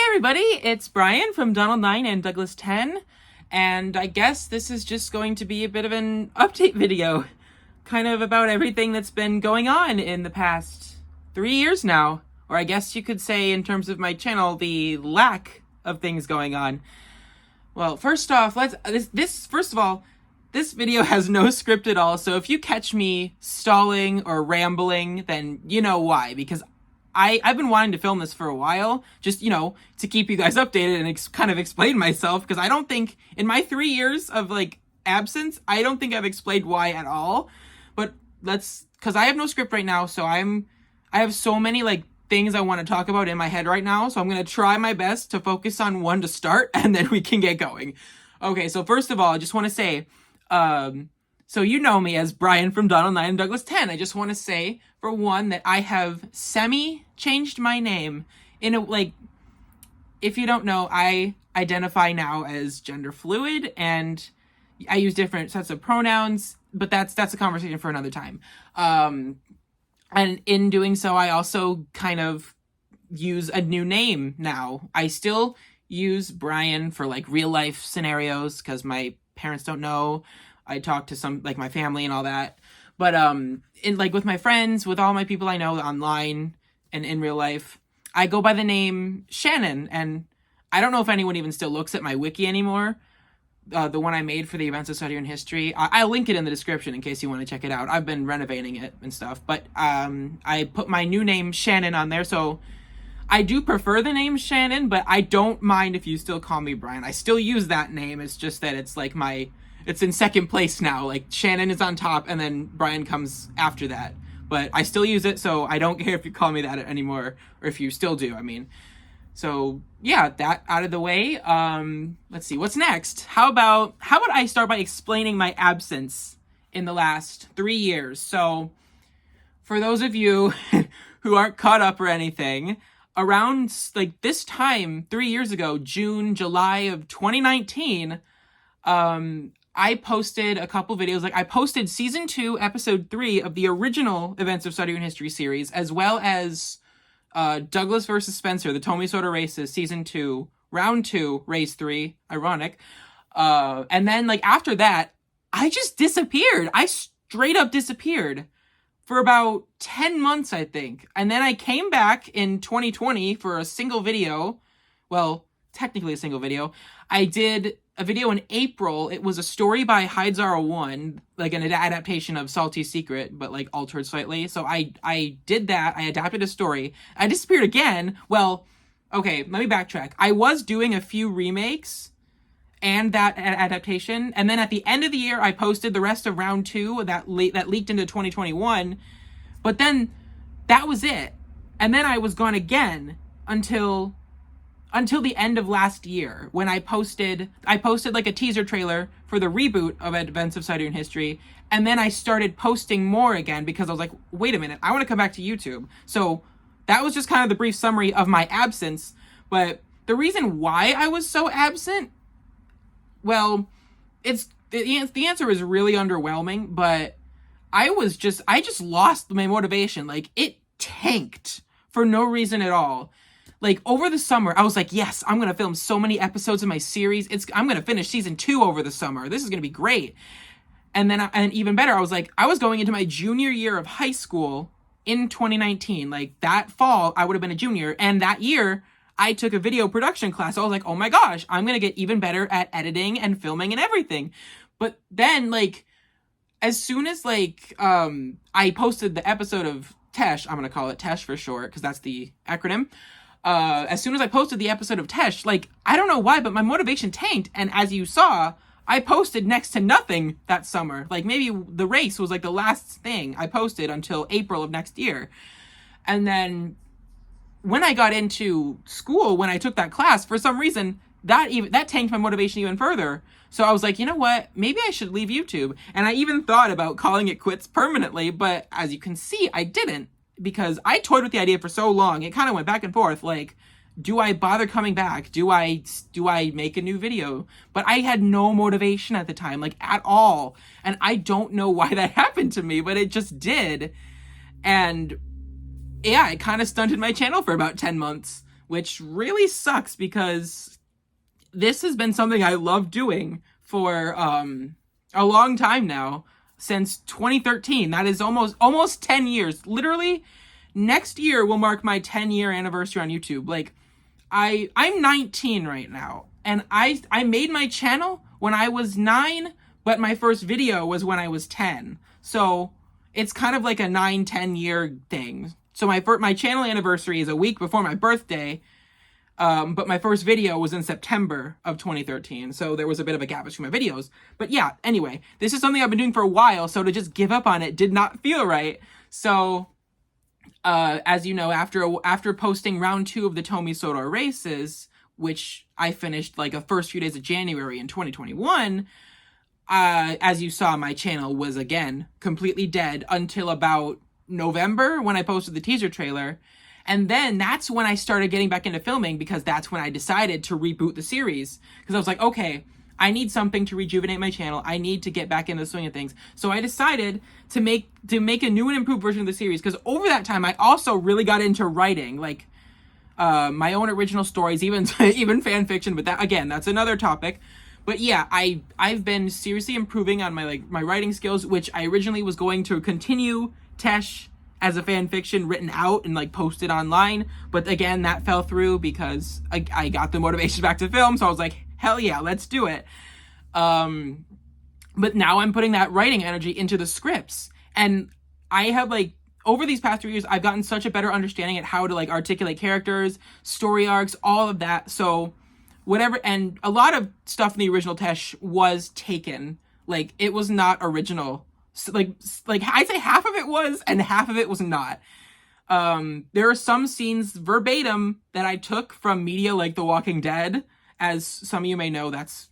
everybody, it's Brian from Donald 9 and Douglas 10, and I guess this is just going to be a bit of an update video, kind of about everything that's been going on in the past 3 years now, or I guess you could say in terms of my channel, the lack of things going on. Well, first off, this video has no script at all, so if you catch me stalling or rambling, then you know why, because I've been wanting to film this for a while, just, to keep you guys updated and kind of explain myself, because I don't think, in my 3 years of, absence, I don't think I've explained why at all, but because I have no script right now, so I have so many, things I want to talk about in my head right now, so I'm going to try my best to focus on one to start, and then we can get going. Okay, so first of all, I just want to say, so you know me as Brian from Donald 9 and Douglas 10. I just want to say, for one, that I have semi-changed my name. If you don't know, I identify now as gender fluid, and I use different sets of pronouns, but that's a conversation for another time. And in doing so, I also kind of use a new name now. I still use Brian for, real-life scenarios, because my parents don't know. I talk to some, my family and all that. But, with my friends, with all my people I know online and in real life, I go by the name Shannon. And I don't know if anyone even still looks at my wiki anymore. The one I made for the events of study and history. I'll link it in the description in case you want to check it out. I've been renovating it and stuff. But, I put my new name Shannon on there. So I do prefer the name Shannon, but I don't mind if you still call me Brian. I still use that name. It's just that it's it's in second place now. Shannon is on top, and then Brian comes after that. But I still use it, so I don't care if you call me that anymore, or if you still do, I mean. So, yeah, that out of the way. Let's see, what's next? How about I start by explaining my absence in the last 3 years? So, for those of you who aren't caught up or anything, around, this time, 3 years ago, June, July of 2019, I posted a couple videos. I posted season 2, episode 3 of the original Events of Study and History series, as well as Douglas versus Spencer, the Tommy Soda races, season 2, round 2, race 3, ironic. And then, after that, I just disappeared. I straight up disappeared for about 10 months, I think. And then I came back in 2020 for a single video. Well, technically a single video. I did a video in April. It was a story by Hydezara 1, an adaptation of Salty Secret, but altered slightly. So I did that. I adapted a story. I disappeared again. Well, okay, let me backtrack. I was doing a few remakes and that adaptation, and then at the end of the year, I posted the rest of round 2 that leaked into 2021. But then that was it. And then I was gone again until the end of last year, when I posted a teaser trailer for the reboot of Events of Study and History, and then I started posting more again because I was like, wait a minute, I want to come back to YouTube. So that was just kind of the brief summary of my absence. But the reason why I was so absent, well, the answer is really underwhelming, but I just lost my motivation. It tanked for no reason at all. Over the summer, I was like, yes, I'm going to film so many episodes of my series. I'm going to finish season 2 over the summer. This is going to be great. And then, and even better, I was going into my junior year of high school in 2019. That fall, I would have been a junior. And that year, I took a video production class. I was like, oh my gosh, I'm going to get even better at editing and filming and everything. But then, as soon as, I posted the episode of Tesh, I'm going to call it Tesh for short, because that's the acronym. As soon as I posted the episode of Tesh, I don't know why, but my motivation tanked. And as you saw, I posted next to nothing that summer. Maybe the race was the last thing I posted until April of next year. And then when I got into school, when I took that class, for some reason, that tanked my motivation even further. So I was like, you know what? Maybe I should leave YouTube. And I even thought about calling it quits permanently, but as you can see, I didn't. Because I toyed with the idea for so long, it kind of went back and forth, do I bother coming back? Do I make a new video? But I had no motivation at the time, at all. And I don't know why that happened to me, but it just did. And yeah, it kind of stunted my channel for about 10 months. which really sucks because this has been something I love doing for a long time now, since 2013. That is almost 10 years. Literally, next year will mark my 10-year anniversary on YouTube. Like, I'm 19 right now, and I made my channel when I was 9, but my first video was when I was 10. So it's kind of like a 9-10 year thing. So my channel anniversary is a week before my birthday, but my first video was in September of 2013, so there was a bit of a gap between my videos. But yeah, anyway, this is something I've been doing for a while, so to just give up on it did not feel right. So, as you know, after posting round 2 of the Tomi Soto races, which I finished like the first few days of January in 2021, as you saw, my channel was again completely dead until about November when I posted the teaser trailer. And then that's when I started getting back into filming, because that's when I decided to reboot the series. Because I was like, okay, I need something to rejuvenate my channel. I need to get back into the swing of things. So I decided to make a new and improved version of the series. Because over that time, I also really got into writing, like my own original stories, even fan fiction. But that, again, that's another topic. But yeah, I've been seriously improving on my writing skills, which I originally was going to continue Tesh as a fan fiction written out and like posted online, but again that fell through because I got the motivation back to film, so I was like, hell yeah, let's do it. But now I'm putting that writing energy into the scripts, and I have like over these past 3 years I've gotten such a better understanding at how to like articulate characters, story arcs, all of that. So whatever, and a lot of stuff in the original Tesh was taken, like it was not original. So like I'd say half of it was and half of it was not. There are some scenes verbatim that I took from media like The Walking Dead. As some of you may know, that's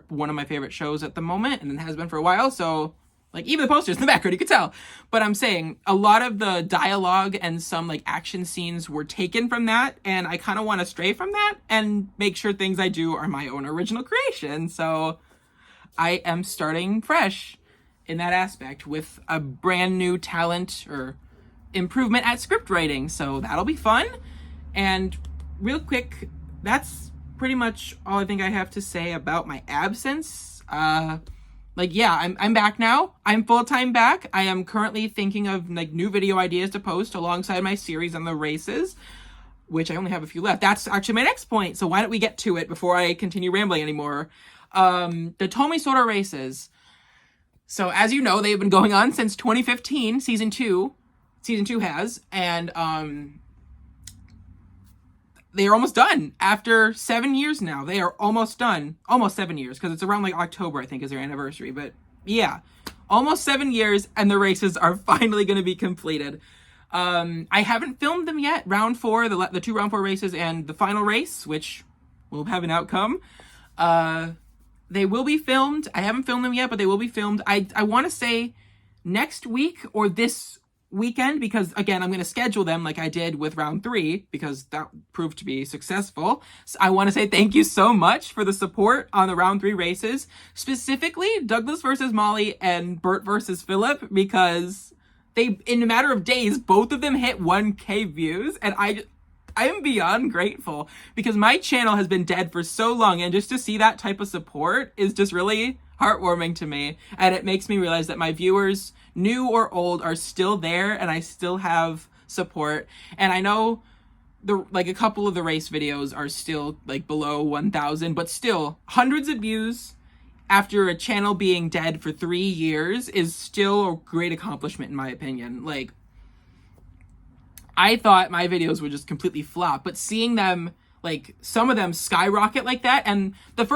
one of my favorite shows at the moment, and it has been for a while. So like even the posters in the background, you could tell. But I'm saying a lot of the dialogue and some like action scenes were taken from that, and I kind of want to stray from that and make sure things I do are my own original creation. So I am starting fresh in that aspect with a brand new talent or improvement at script writing. So that'll be fun. And real quick, that's pretty much all I think I have to say about my absence. Like, yeah, I'm back now. I'm full-time back. I am currently thinking of like new video ideas to post alongside my series on the races, which I only have a few left. That's actually my next point. So why don't we get to it before I continue rambling anymore? The Tomi Soto races. So as you know, they've been going on since 2015, season 2 has, and they are almost done after 7 years now. They are almost done. Almost 7 years, because it's around like October, I think, is their anniversary. But yeah, almost 7 years, and the races are finally going to be completed. I haven't filmed them yet. Round 4, the 2 round 4 races, and the final race, which will have an outcome. They will be filmed. I haven't filmed them yet, but they will be filmed. I want to say next week or this weekend, because again, I'm going to schedule them like I did with round 3, because that proved to be successful. So I want to say thank you so much for the support on the round 3 races, specifically Douglas versus Molly and Bert versus Philip, because they, in a matter of days, both of them hit 1K views, and I am beyond grateful, because my channel has been dead for so long, and just to see that type of support is just really heartwarming to me. And it makes me realize that my viewers, new or old, are still there, and I still have support. And I know a couple of the race videos are still like below 1,000, but still hundreds of views after a channel being dead for 3 years is still a great accomplishment, in my opinion. Like, I thought my videos would just completely flop, but seeing them, like, some of them skyrocket like that, and the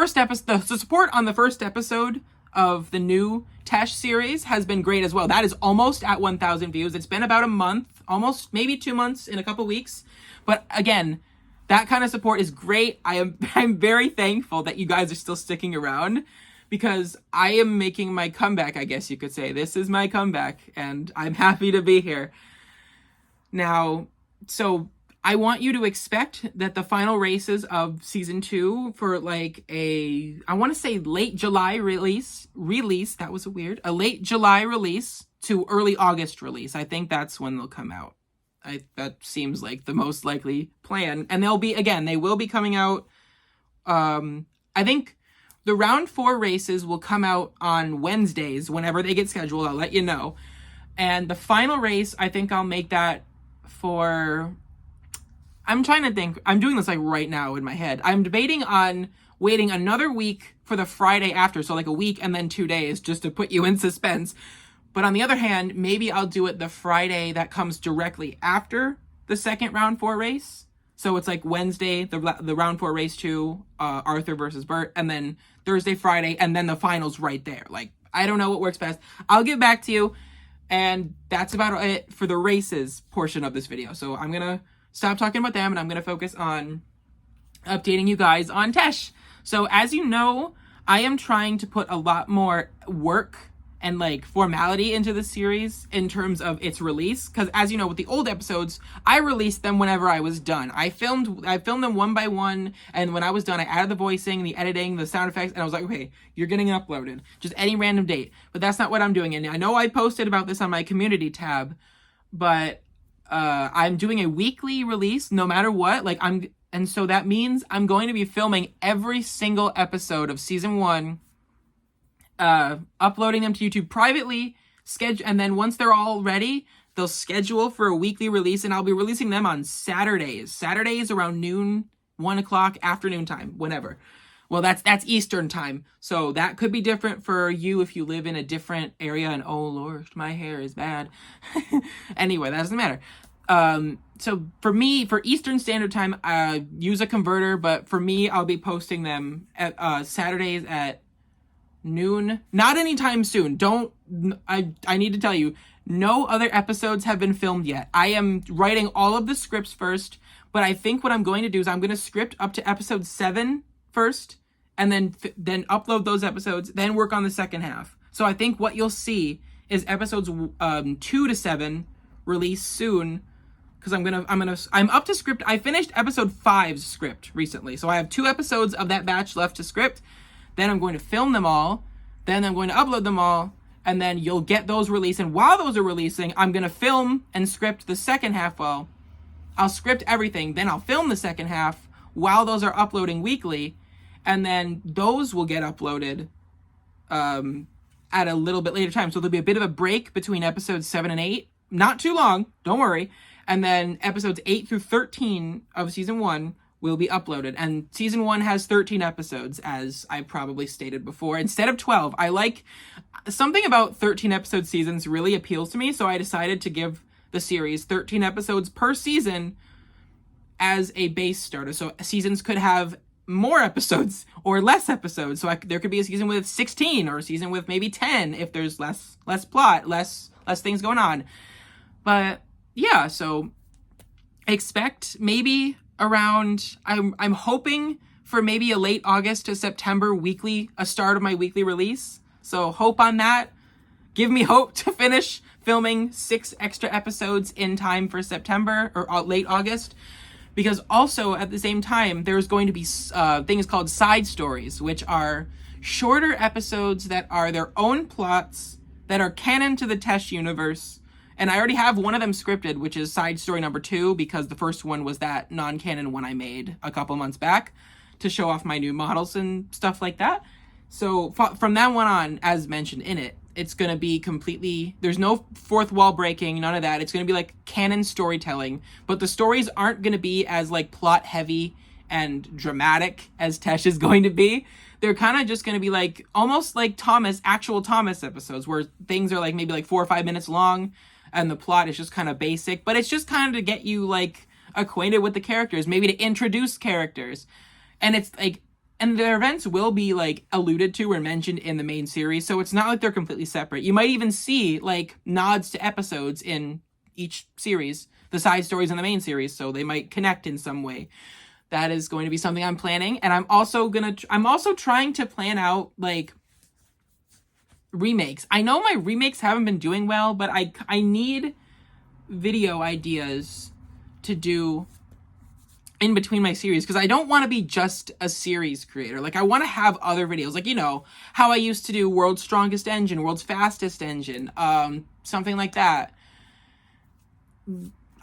support on the first episode of the new Tesh series has been great as well. That is almost at 1,000 views. It's been about a month, almost maybe 2 months, in a couple weeks. But again, that kind of support is great. I'm very thankful that you guys are still sticking around, because I am making my comeback, I guess you could say. This is my comeback, and I'm happy to be here. Now, so I want you to expect that the final races of season 2 for like I want to say late July release, that was a late July release to early August release. I think that's when they'll come out. That seems like the most likely plan. And they will be coming out. I think the round 4 races will come out on Wednesdays whenever they get scheduled. I'll let you know. And the final race, I think I'll make that for... I'm trying to think. I'm doing this like right now in my head. I'm debating on waiting another week for the Friday after. So like a week and then 2 days just to put you in suspense. But on the other hand, maybe I'll do it the Friday that comes directly after the second round 4 race. So it's like Wednesday, the round 4 race 2, Arthur versus Bert, and then Thursday, Friday, and then the finals right there. Like, I don't know what works best. I'll get back to you. And that's about it for the races portion of this video. So I'm going to stop talking about them, and I'm going to focus on updating you guys on Tesh. So as you know, I am trying to put a lot more work and like formality into the series in terms of its release, because as you know, with the old episodes, I released them whenever I was done. I filmed them one by one, and when I was done, I added the voicing, the editing, the sound effects, and I was like, okay, you're getting it uploaded, just any random date. But that's not what I'm doing. And I know I posted about this on my community tab, but I'm doing a weekly release no matter what. And so that means I'm going to be filming every single episode of season 1, uploading them to YouTube privately, and then once they're all ready, they'll schedule for a weekly release, and I'll be releasing them on Saturdays around noon, 1 o'clock, afternoon time, whenever. Well, that's Eastern time, so that could be different for you if you live in a different area, and oh lord, my hair is bad. Anyway, that doesn't matter. So for me, for Eastern Standard Time, use a converter, but for me, I'll be posting them at Saturdays at noon. Not anytime soon. I need to tell you, no other episodes have been filmed yet. I am writing all of the scripts first, but I think what I'm going to do is I'm going to script up to episode 7 first, and then upload those episodes, then work on the second half. So I think what you'll see is episodes 2 to 7 release soon, because I'm up to script. I finished episode 5's script recently, so I have 2 episodes of that batch left to script. Then I'm going to film them all. Then I'm going to upload them all. And then you'll get those released. And while those are releasing, I'm going to film and script the second half. Well, I'll script everything. Then I'll film the second half while those are uploading weekly. And then those will get uploaded at a little bit later time. So there'll be a bit of a break between episodes 7 and 8. Not too long. Don't worry. And then episodes 8 through 13 of season 1 will be uploaded. And season 1 has 13 episodes, as I probably stated before, instead of 12. I like something about 13 episode seasons really appeals to me, so I decided to give the series 13 episodes per season as a base starter. So seasons could have more episodes or less episodes. So there could be a season with 16 or a season with maybe 10 if there's less plot, less things going on. But yeah, so expect maybe around, I'm hoping for maybe a late August to September a start of my weekly release. So hope on that. Give me hope to finish filming 6 extra episodes in time for September or late August. Because also at the same time, there's going to be things called side stories, which are shorter episodes that are their own plots that are canon to the Tesh universe. And I already have one of them scripted, which is side story number 2, because the first one was that non-canon one I made a couple months back to show off my new models and stuff like that. So from that one on, as mentioned in it, it's going to be completely, there's no fourth wall breaking, none of that. It's going to be like canon storytelling, but the stories aren't going to be as like plot heavy and dramatic as Tesh is going to be. They're kind of just going to be like, almost like actual Thomas episodes, where things are like maybe like 4 or 5 minutes long, and the plot is just kind of basic, but it's just kind of to get you like acquainted with the characters, maybe to introduce characters. And it's like, and their events will be like alluded to or mentioned in the main series, so it's not like they're completely separate. You might even see like nods to episodes in each series, the side stories in the main series, so they might connect in some way. That is going to be something I'm planning. And I'm also trying to plan out like remakes. I know my remakes haven't been doing well, but I need video ideas to do in between my series, because I don't want to be just a series creator. Like, I want to have other videos, like, you know, how I used to do World's Strongest Engine, World's Fastest Engine, something like that.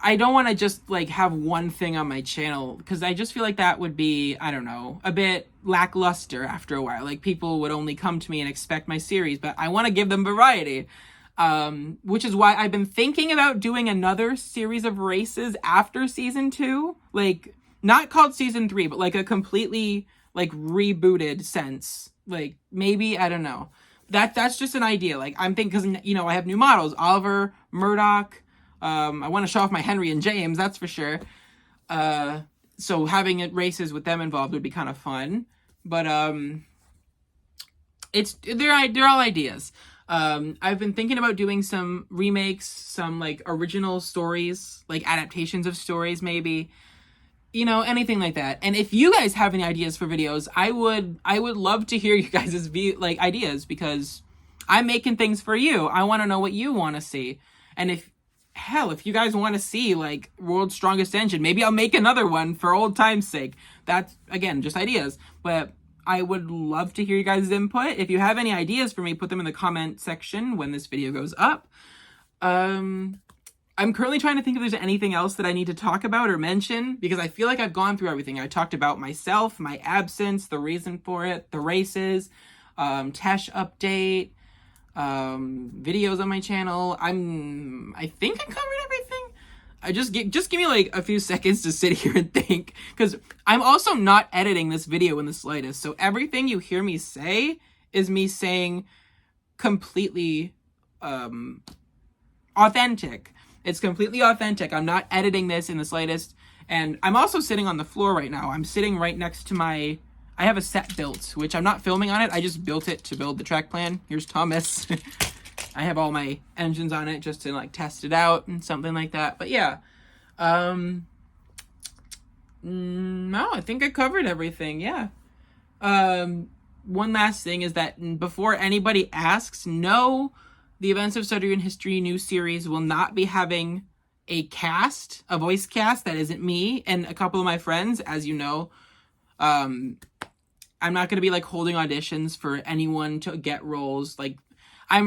I don't want to just like have one thing on my channel, because I just feel like that would be, I don't know, a bit lackluster after a while. Like people would only come to me and expect my series, but I want to give them variety. Which is why I've been thinking about doing another series of races after season 2, like not called season 3, but like a completely like rebooted sense. Like maybe, I don't know. That's just an idea. Like I'm thinking, because you know I have new models, Oliver, Murdoch. I want to show off my Henry and James, that's for sure. So having races with them involved would be kind of fun. But they're all ideas. I've been thinking about doing some remakes, some like original stories, like adaptations of stories, maybe, you know, anything like that. And if you guys have any ideas for videos, I would love to hear you guys' ideas, because I'm making things for you. I want to know what you want to see. And if you guys want to see like World's Strongest Engine, maybe I'll make another one for old time's sake. That's, again, just ideas. But I would love to hear you guys' input. If you have any ideas for me, put them in the comment section when this video goes up. I'm currently trying to think if there's anything else that I need to talk about or mention, because I feel like I've gone through everything. I talked about myself, my absence, the reason for it, the races, Tesh update, videos on my channel. I think I covered everything. Just give me like a few seconds to sit here and think, because I'm also not editing this video in the slightest. So everything you hear me say is me saying completely authentic. It's completely authentic. I'm not editing this in the slightest. And I'm also sitting on the floor right now. I'm sitting right next to I have a set built, which I'm not filming on it. I just built it to build the track plan. Here's Thomas. I have all my engines on it just to like test it out and something like that. But yeah. No, I think I covered everything. Yeah. One last thing is that before anybody asks, no, the Events of Stuttering History new series will not be having a voice cast that isn't me and a couple of my friends, as you know. I'm not going to be like holding auditions for anyone to get roles. Like I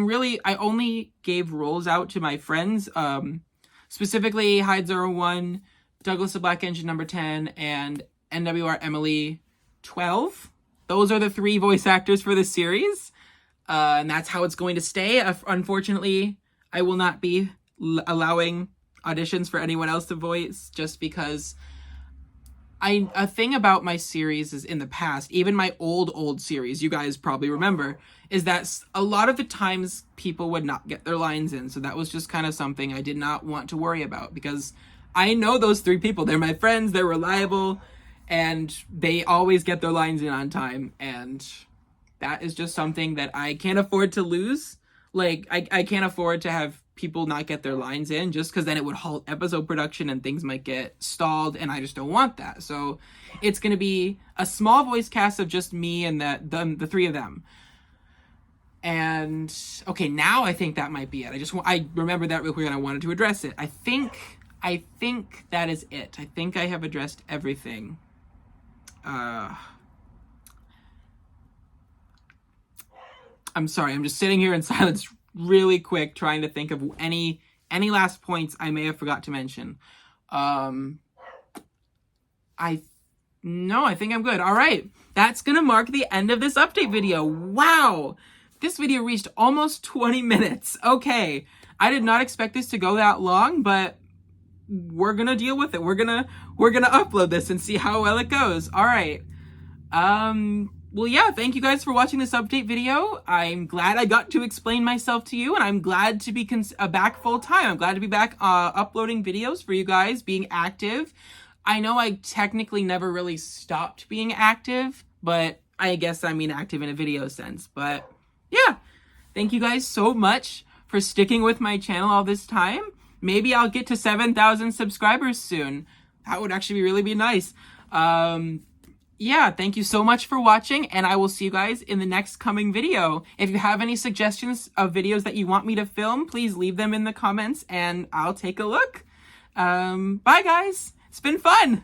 only gave roles out to my friends, specifically Hyde01, Douglas the Black Engine number 10, and NWR Emily 12. Those are the 3 voice actors for this series. And that's how it's going to stay. Unfortunately, I will not be allowing auditions for anyone else to voice, just because a thing about my series is, in the past, even my old series, you guys probably remember, is that a lot of the times people would not get their lines in. So that was just kind of something I did not want to worry about, because I know those 3 people. They're my friends, they're reliable, and they always get their lines in on time. And that is just something that I can't afford to lose. Like, I can't afford to have people not get their lines in, just because then it would halt episode production and things might get stalled, and I just don't want that. So it's going to be a small voice cast of just me and the 3 of them. And okay, now I think that might be it. I remember that real quick and I wanted to address it. I think that is it. I think I have addressed everything. I'm sorry, I'm just sitting here in silence really quick, trying to think of any last points I may have forgot to mention. I think I'm good. All right, that's gonna mark the end of this update video. Wow, this video reached almost 20 minutes. Okay, I did not expect this to go that long, but we're gonna deal with it. We're gonna upload this and see how well it goes. All right. Well, yeah, thank you guys for watching this update video. I'm glad I got to explain myself to you, and I'm glad to be back full time. I'm glad to be back uploading videos for you guys, being active. I know I technically never really stopped being active, but I guess I mean active in a video sense. But yeah, thank you guys so much for sticking with my channel all this time. Maybe I'll get to 7,000 subscribers soon. That would actually really be nice. Yeah, thank you so much for watching, and I will see you guys in the next coming video. If you have any suggestions of videos that you want me to film, please leave them in the comments, and I'll take a look. Bye, guys. It's been fun.